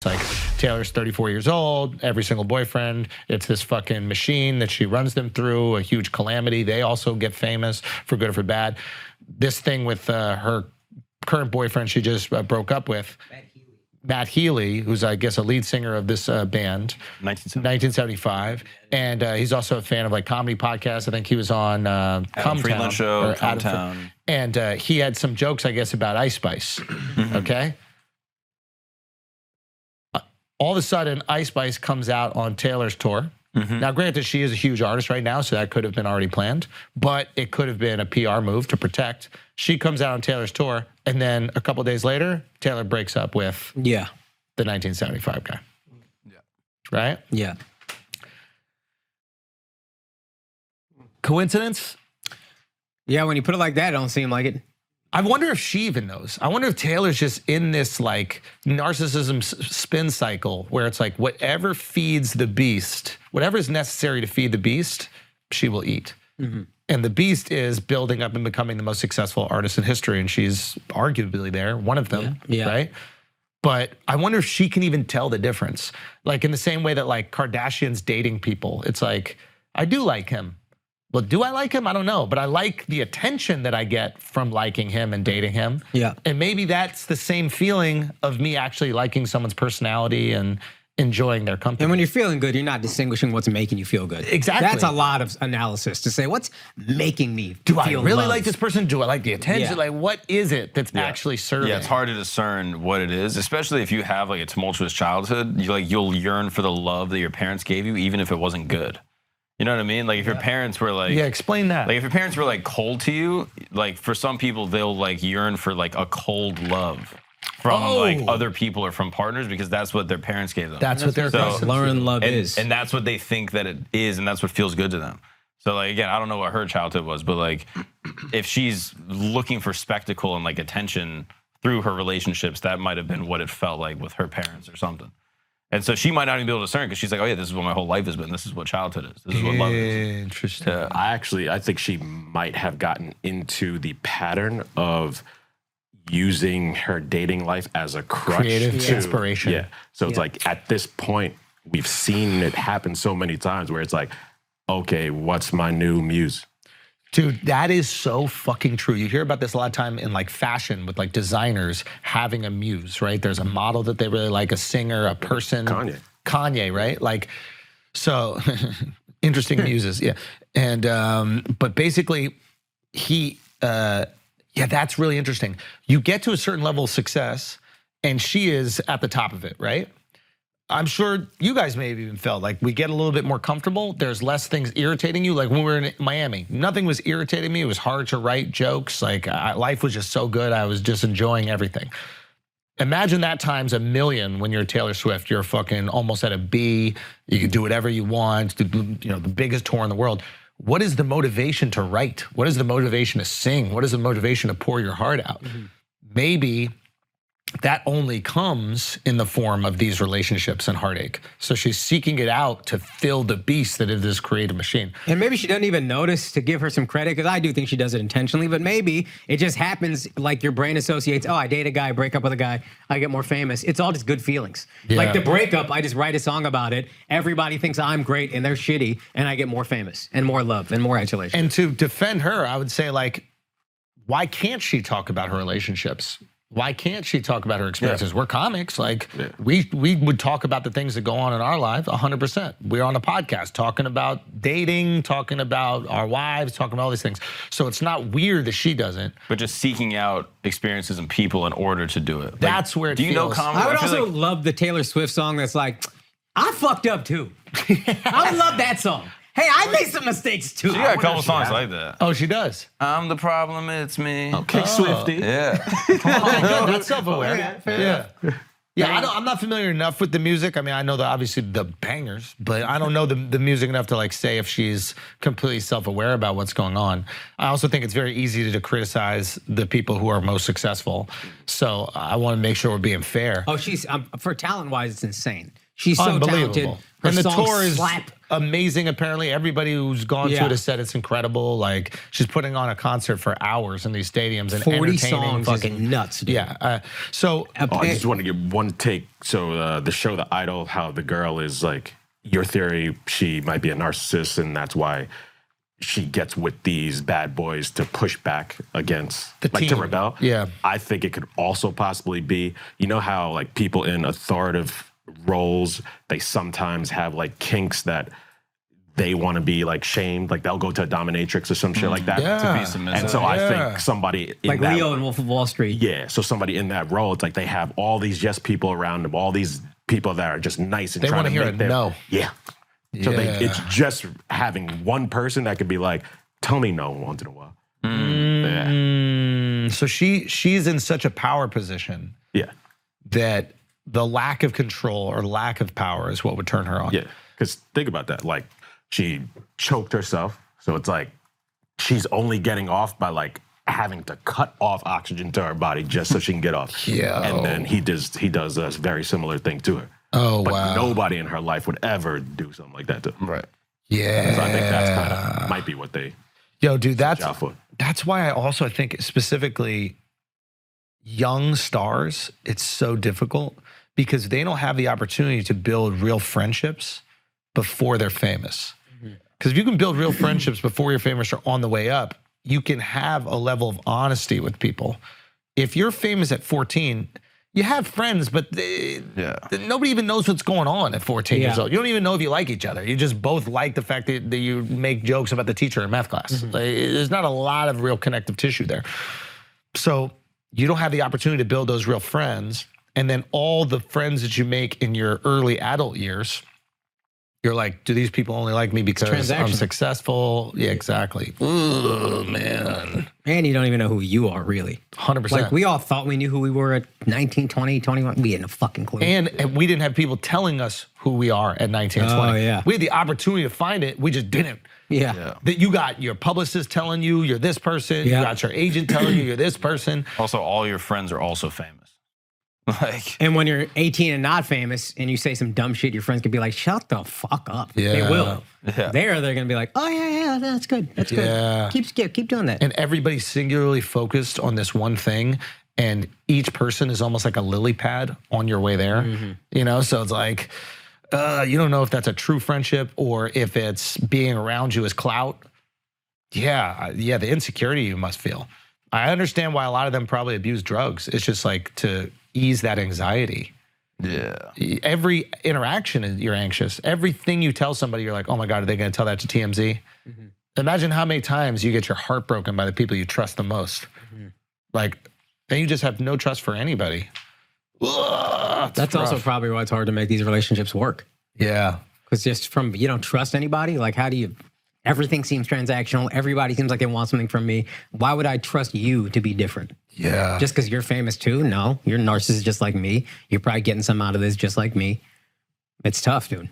It's like Taylor's 34 years old, every single boyfriend, it's this fucking machine that she runs them through, a huge calamity. They also get famous for good or for bad. This thing with her current boyfriend she just broke up with, Matt Healy, who's I guess a lead singer of this band, 1975. And he's also a fan of like comedy podcasts. I think he was on Adam Friedland show, Cometown. And he had some jokes, I guess, about Ice Spice, okay? All of a sudden, Ice Spice comes out on Taylor's tour. Now, granted, she is a huge artist right now, so that could have been already planned, but it could have been a PR move to protect. She comes out on Taylor's tour, and then a couple days later, Taylor breaks up with the 1975 guy. Yeah. Right? Yeah. Coincidence? Yeah, when you put it like that, it don't seem like it. I wonder if she even knows. I wonder if Taylor's just in this like narcissism spin cycle where it's like whatever feeds the beast, whatever is necessary to feed the beast, she will eat. And the beast is building up and becoming the most successful artist in history, and she's arguably there, one of them, right? But I wonder if she can even tell the difference. Like in the same way that like Kardashian's dating people, it's like, I do like him. Well, do I like him? I don't know, but I like the attention that I get from liking him and dating him. Yeah. And maybe that's the same feeling of me actually liking someone's personality and enjoying their company. And when you're feeling good, you're not distinguishing what's making you feel good. Exactly. That's a lot of analysis to say, what's making me Do feel I really loved? like this person? Do I like the attention? Yeah. Like, what is it that's actually serving? Yeah, it's hard to discern what it is, especially if you have like a tumultuous childhood. You'll yearn for the love that your parents gave you, even if it wasn't good. You know what I mean? Like if your parents were like, explain that. Like if your parents were like cold to you, like for some people they'll like yearn for like a cold love from like other people or from partners because that's what their parents gave them. That's what they're accustomed to. Learn love is. And that's what they think that it is, and that's what feels good to them. So like again, I don't know what her childhood was, but like if she's looking for spectacle and like attention through her relationships, that might have been what it felt like with her parents or something. And so she might not even be able to discern because she's like, oh yeah, this is what my whole life has been. This is what childhood is. This is what love is. Interesting. I think she might have gotten into the pattern of using her dating life as a crutch. Creative inspiration. Yeah. So it's like at this point, we've seen it happen so many times where it's like, okay, what's my new muse? Dude, that is so fucking true. You hear about this a lot of time in like fashion with like designers having a muse, right? There's a model that they really like, a singer, a person. Kanye, right? Like, so interesting muses, yeah. And, but basically that's really interesting. You get to a certain level of success and she is at the top of it, right? I'm sure you guys may have even felt like we get a little bit more comfortable. There's less things irritating you. Like when we were in Miami, nothing was irritating me. It was hard to write jokes. Like life was just so good. I was just enjoying everything. Imagine that times 1,000,000 when you're Taylor Swift. You're fucking almost at a B. You can do whatever you want. You know, the biggest tour in the world. What is the motivation to write? What is the motivation to sing? What is the motivation to pour your heart out? Maybe that only comes in the form of these relationships and heartache. So she's seeking it out to fill the beast that is this creative machine. And maybe she doesn't even notice, to give her some credit, because I do think she does it intentionally, but maybe it just happens like your brain associates, oh, I date a guy, break up with a guy, I get more famous. It's all just good feelings. Yeah. Like the breakup, I just write a song about it. Everybody thinks I'm great and they're shitty, and I get more famous and more love and more adulation. And to defend her, I would say like, why can't she talk about her relationships? Why can't she talk about her experiences? We're comics. Like we would talk about the things that go on in our lives 100%. We're on a podcast talking about dating, talking about our wives, talking about all these things. So it's not weird that she doesn't. But just seeking out experiences and people in order to do it. Like, that's where it do you feels. know comedy? I would feel also like, love the Taylor Swift song that's like, I fucked up too. I would love that song. Hey, I made some mistakes too. she got a couple songs like that. Oh, she does? I'm the problem, it's me. Okay, Swifty. Yeah. Oh, good. That's self-aware. Yeah, I'm not familiar enough with the music. I mean, I know obviously the bangers, but I don't know the music enough to like say if she's completely self-aware about what's going on. I also think it's very easy to criticize the people who are most successful. So I want to make sure we're being fair. Oh, she's for talent-wise, it's insane. She's so talented. Unbelievable. Her And the songs tour is slap. amazing. Apparently, everybody who's gone to it has said it's incredible. Like she's putting on a concert for hours in these stadiums and 40 entertaining. songs fucking nuts, dude. Yeah. So I just want to give one take. So the show The Idol, how the girl is like, your theory, she might be a narcissist, and that's why she gets with these bad boys to push back against, the like team. to rebel. Yeah. I think it could also possibly be, you know how like people in authoritative roles, they sometimes have like kinks that they want to be like shamed, like they'll go to a dominatrix or some shit like that. To be submissive. And so I think somebody in Like that, Leo in Wolf of Wall Street. yeah, so somebody in that role, it's like they have all these yes people around them, all these people that are just nice and They trying wanna to hear make a their, no. Yeah. So it's just having one person that could be like, tell me no once in a while. Yeah. So she's in such a power position Yeah. that the lack of control or lack of power is what would turn her on. Yeah. Because think about that. Like, she choked herself. So it's like she's only getting off by like having to cut off oxygen to her body just so she can get off. Yeah. And then he does a very similar thing to her. Oh, But wow. nobody in her life would ever do something like that to her. Right. Yeah. So I think that's kind of might be what they Yo, dude, that's out for. why I also think specifically young stars, it's so difficult because they don't have the opportunity to build real friendships before they're famous. Because if you can build real friendships before you're famous or on the way up, you can have a level of honesty with people. If you're famous at 14, you have friends, but nobody even knows what's going on at 14 years old. You don't even know if you like each other. You just both like the fact that you make jokes about the teacher in math class. Like, there's not a lot of real connective tissue there. So you don't have the opportunity to build those real friends. And then all the friends that you make in your early adult years, you're like, do these people only like me because I'm successful? Yeah, exactly. Ooh, man. And you don't even know who you are, really. 100%. Like, we all thought we knew who we were at 19, 20, 21. We had no fucking clue. And we didn't have people telling us who we are at 19 and 20. Oh, yeah. We had the opportunity to find it. We just didn't. Yeah. That you got your publicist telling you you're this person. Yeah. You got your agent telling you you're this person. Also, all your friends are also famous. Like, And when you're 18 and not famous and you say some dumb shit, your friends could be like, shut the fuck up. They Yeah. will. Yeah. They're going to be like, oh, yeah, that's good. That's Yeah. good. Keep doing that. And everybody's singularly focused on this one thing. And each person is almost like a lily pad on your way there. You know, so it's like, you don't know if that's a true friendship or if it's being around you as clout. Yeah, the insecurity you must feel. I understand why a lot of them probably abuse drugs. It's just like to ease that anxiety. yeah. Every interaction, you're anxious. Everything you tell somebody, you're like, oh my God, are they going to tell that to TMZ? Imagine how many times you get your heart broken by the people you trust the most. Like, then you just have no trust for anybody. Ugh, That's also probably why it's hard to make these relationships work. yeah. Because just from, you don't trust anybody. Like, how do you, everything seems transactional. Everybody seems like they want something from me. Why would I trust you to be different? Yeah. Just because you're famous too? No, you're a narcissist just like me. You're probably getting some out of this just like me. It's tough, dude.